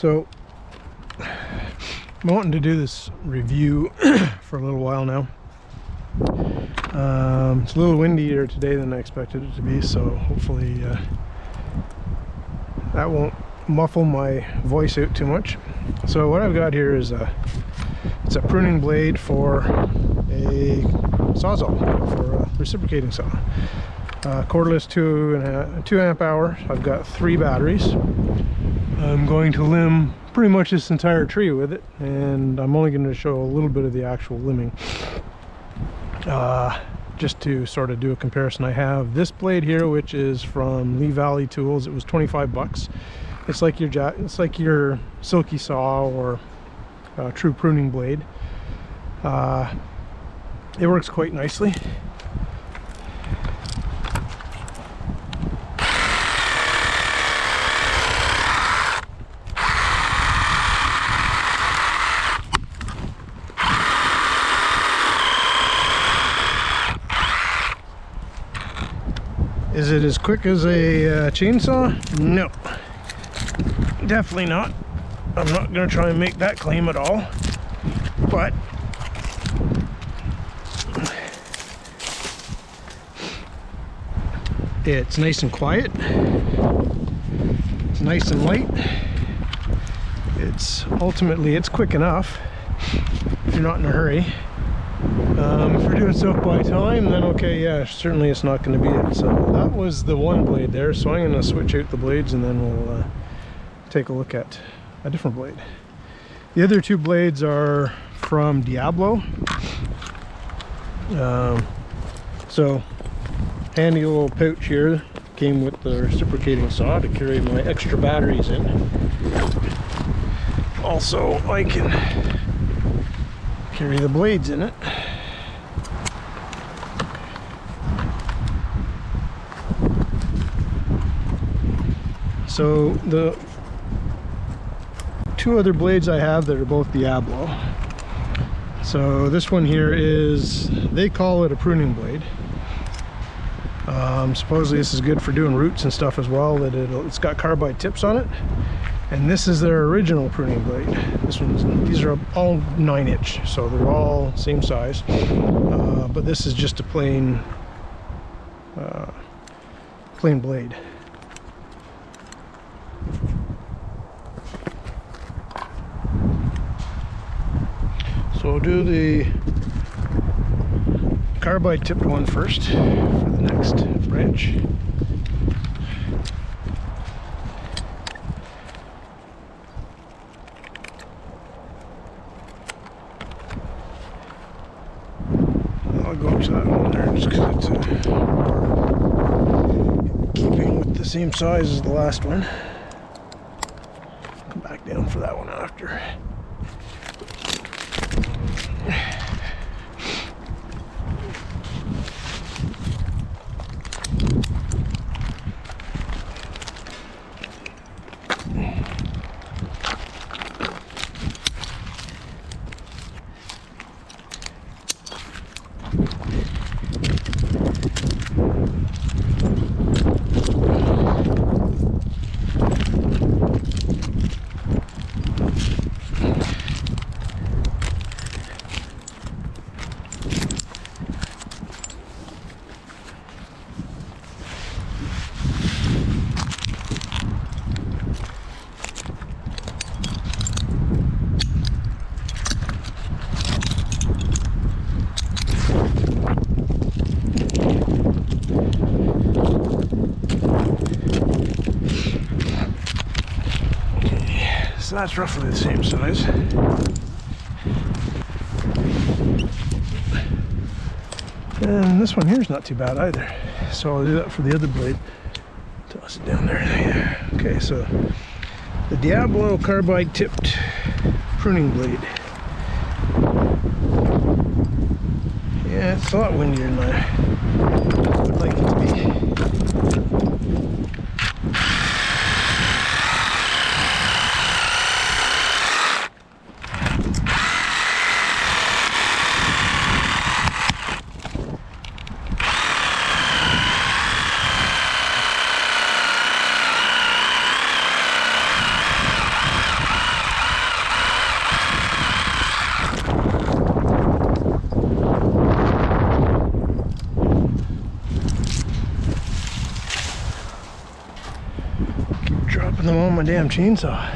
So I'm wanting to do this review for a little while now. It's a little windier today than I expected it to be, so hopefully that won't muffle my voice out too much. So what I've got here is it's a pruning blade for a sawzall, for a reciprocating saw. Cordless 2 amp hour. I've got 3 batteries. I'm going to limb pretty much this entire tree with it, and I'm only going to show a little bit of the actual limbing. Just to sort of do a comparison, I have this blade here, which is from Lee Valley Tools. It was 25 bucks. It's like your silky saw or true pruning blade. It works quite nicely. Is it as quick as a chainsaw? No, definitely not. I'm not going to try and make that claim at all, but it's nice and quiet. It's nice and light. It's quick enough if you're not in a hurry. If you're doing stuff by time, then okay, yeah, certainly it's not going to be it. So that was the one blade there, so I'm going to switch out the blades and then we'll take a look at a different blade. The other 2 blades are from Diablo. So handy little pouch here, came with the reciprocating saw to carry my extra batteries in. Also, I can carry the blades in it. So the 2 other blades I have that are both Diablo. So this one here is, they call it a pruning blade. Supposedly this is good for doing roots and stuff as well, that it's got carbide tips on it. And this is their original pruning blade. These are all 9-inch, so they're all same size. But this is just a plain blade. So we'll do the carbide tipped one first for the next branch. I'll go up to that one there just because it's keeping with the same size as the last one. Come back down for that one after. So that's roughly the same size. And this one here is not too bad either. So I'll do that for the other blade. Toss it down there. Yeah. Okay, so the Diablo carbide tipped pruning blade. Yeah, it's a lot windier than I would like it to be. on my damn chainsaw.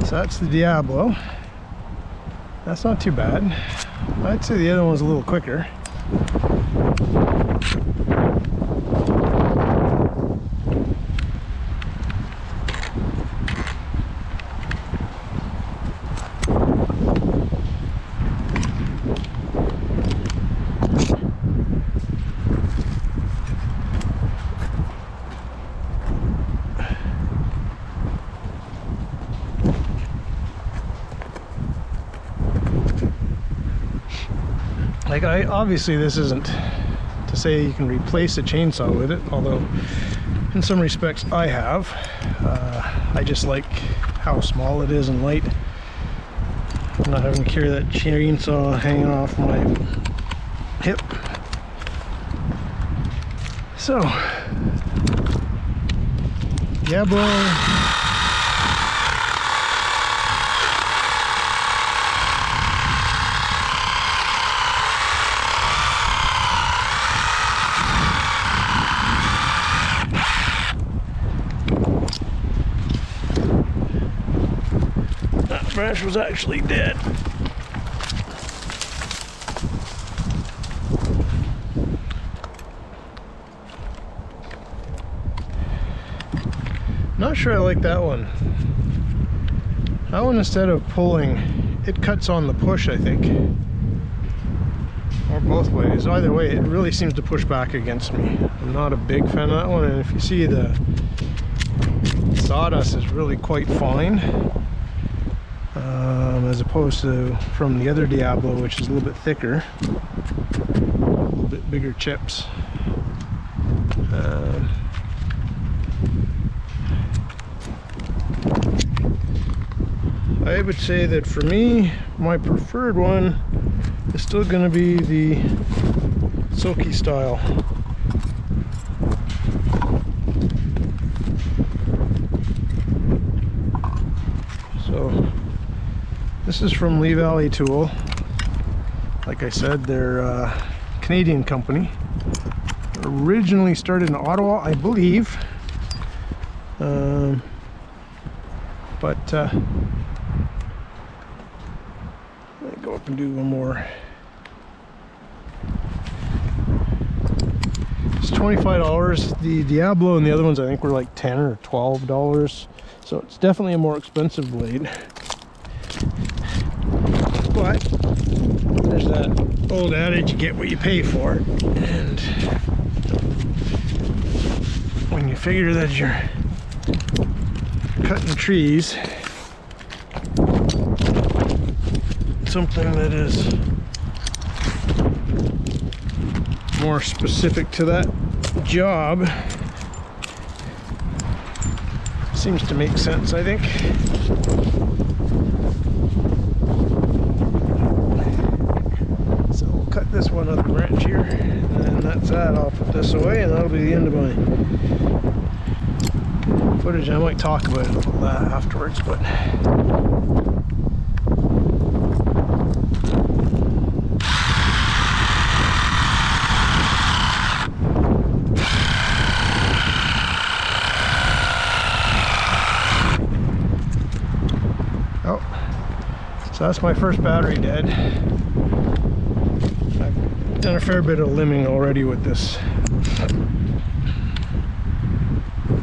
So that's the Diablo. That's not too bad. I'd say the other one's a little quicker. Like, obviously this isn't to say you can replace a chainsaw with it, although in some respects I have. I just like how small it is and light. I'm not having to carry that chainsaw hanging off my hip. So, Diablo. Branch was actually dead. Not sure I like that one. That one, instead of pulling, it cuts on the push, I think. Or both ways. Either way, it really seems to push back against me. I'm not a big fan of that one, and if you see, the sawdust is really quite fine. As opposed to from the other Diablo, which is a little bit thicker, a little bit bigger chips. I would say that for me, my preferred one is still going to be the silky style. So this is from Lee Valley Tool. Like I said, they're a Canadian company. Originally started in Ottawa, I believe. But let me go up and do one more. It's $25. The Diablo and the other ones I think were like $10 or $12. So it's definitely a more expensive blade. But there's that old adage, you get what you pay for. And when you figure that you're cutting trees, something that is more specific to that job seems to make sense, I think. Cut this one other branch here, and then that's that. I'll put this away, and that'll be the end of my footage. I might talk about that afterwards, but oh, so that's my first battery dead. Done a fair bit of limbing already with this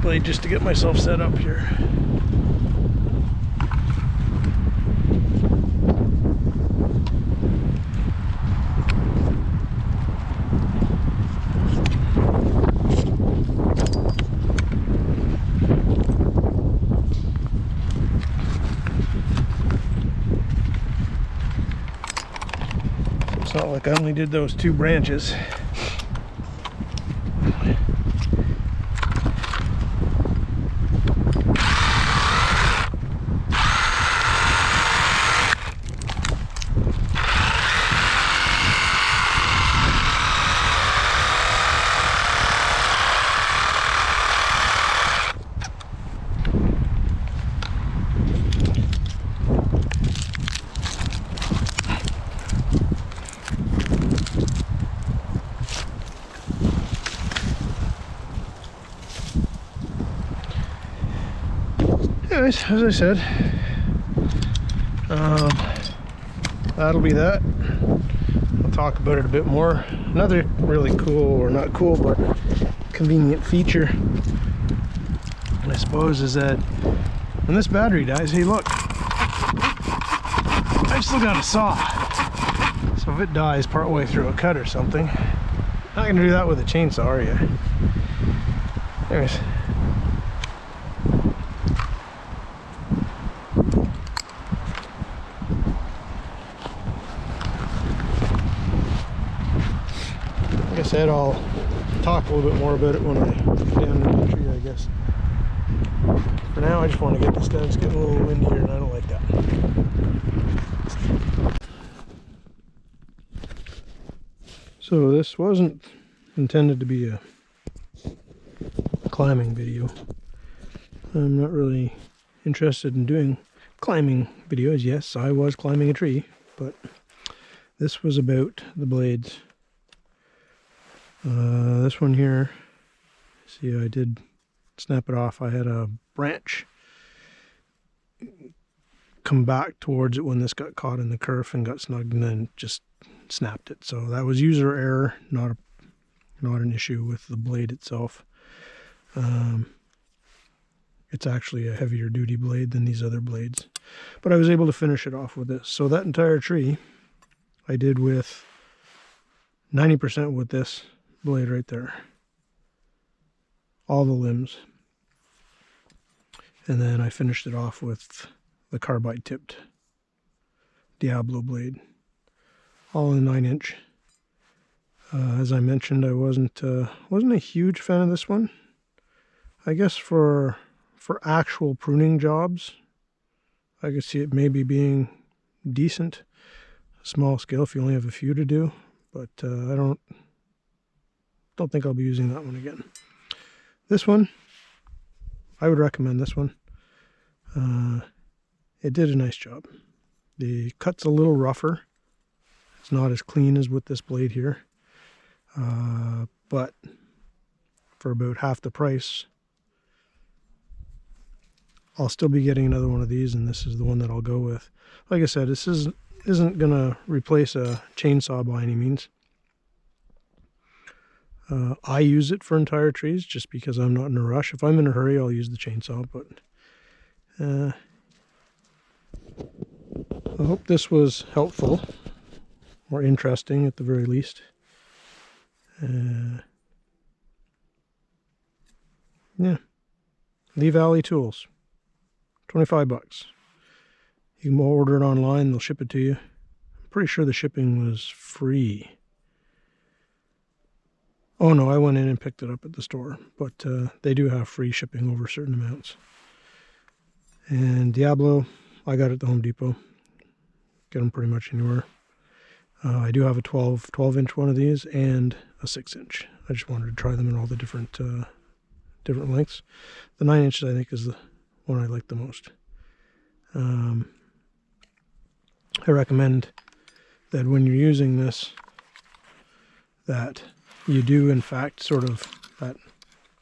blade just to get myself set up here. It's not like I only did those 2 branches. anyways, as I said, that'll be that. I'll talk about it a bit more. Another really cool, or not cool, but convenient feature, I suppose, is that when this battery dies, hey look, I've still got a saw. So if it dies partway through a cut or something, not gonna do that with a chainsaw, are you? Anyways. Like I said, I'll talk a little bit more about it when I get down to the tree, I guess. For now, I just want to get this done. It's getting a little windy here and I don't like that. So this wasn't intended to be a climbing video. I'm not really interested in doing climbing videos. Yes, I was climbing a tree, but this was about the blades. This one here, see, I did snap it off. I had a branch come back towards it when this got caught in the kerf and got snugged, and then just snapped it. So that was user error, not an issue with the blade itself. It's actually a heavier duty blade than these other blades, but I was able to finish it off with this. So that entire tree I did with 90% with this blade right there, all the limbs, and then I finished it off with the carbide tipped Diablo blade, all in 9-inch. As I mentioned, I wasn't a huge fan of this one. I guess for actual pruning jobs, I could see it maybe being decent, small scale if you only have a few to do, but I don't think I'll be using that one again. This one, I would recommend this one. It did a nice job. The cut's a little rougher. It's not as clean as with this blade here. But for about half the price, I'll still be getting another one of these, and this is the one that I'll go with. Like I said, this isn't gonna replace a chainsaw by any means. I use it for entire trees just because I'm not in a rush. If I'm in a hurry, I'll use the chainsaw, but I hope this was helpful or interesting at the very least. Yeah, Lee Valley Tools, 25 bucks. You can order it online, they'll ship it to you. I'm pretty sure the shipping was free. Oh no, I went in and picked it up at the store, but they do have free shipping over certain amounts. And Diablo, I got it at the Home Depot. Get them pretty much anywhere. I do have a 12-inch one of these and a 6-inch. I just wanted to try them in all the different lengths. The 9 inches I think is the one I like the most. I recommend that when you're using this, that you do in fact sort of that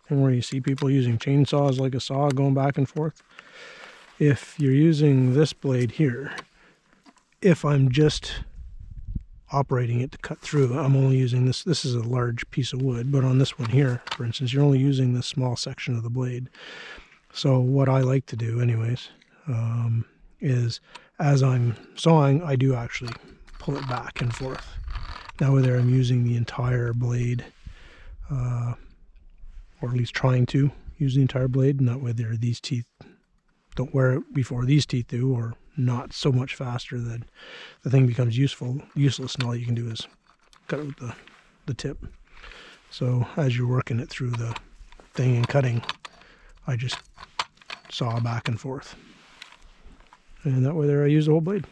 thing where you see people using chainsaws like a saw going back and forth. If you're using this blade here, if I'm just operating it to cut through, I'm only using this. This is a large piece of wood, but on this one here, for instance, you're only using this small section of the blade. So what I like to do anyways, is as I'm sawing, I do actually pull it back and forth. Now whether I'm using the entire blade, or at least trying to use the entire blade, not whether these teeth don't wear it before these teeth do, or not so much faster that the thing becomes useless, and all you can do is cut it with the tip. So as you're working it through the thing and cutting, I just saw back and forth, and that way there I use the whole blade.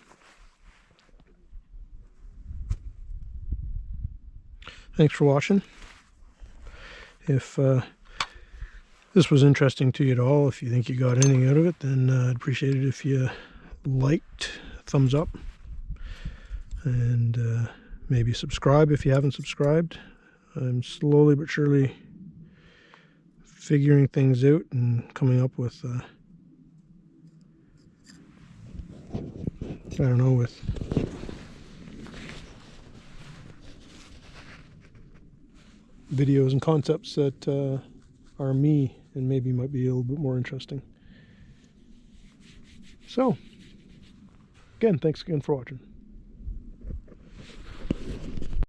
Thanks for watching. If this was interesting to you at all, if you think you got anything out of it, then I'd appreciate it if you liked, thumbs up, and maybe subscribe if you haven't subscribed. I'm slowly but surely figuring things out and coming up with I don't know, with videos and concepts that are me and maybe might be a little bit more interesting. So, again, thanks again for watching.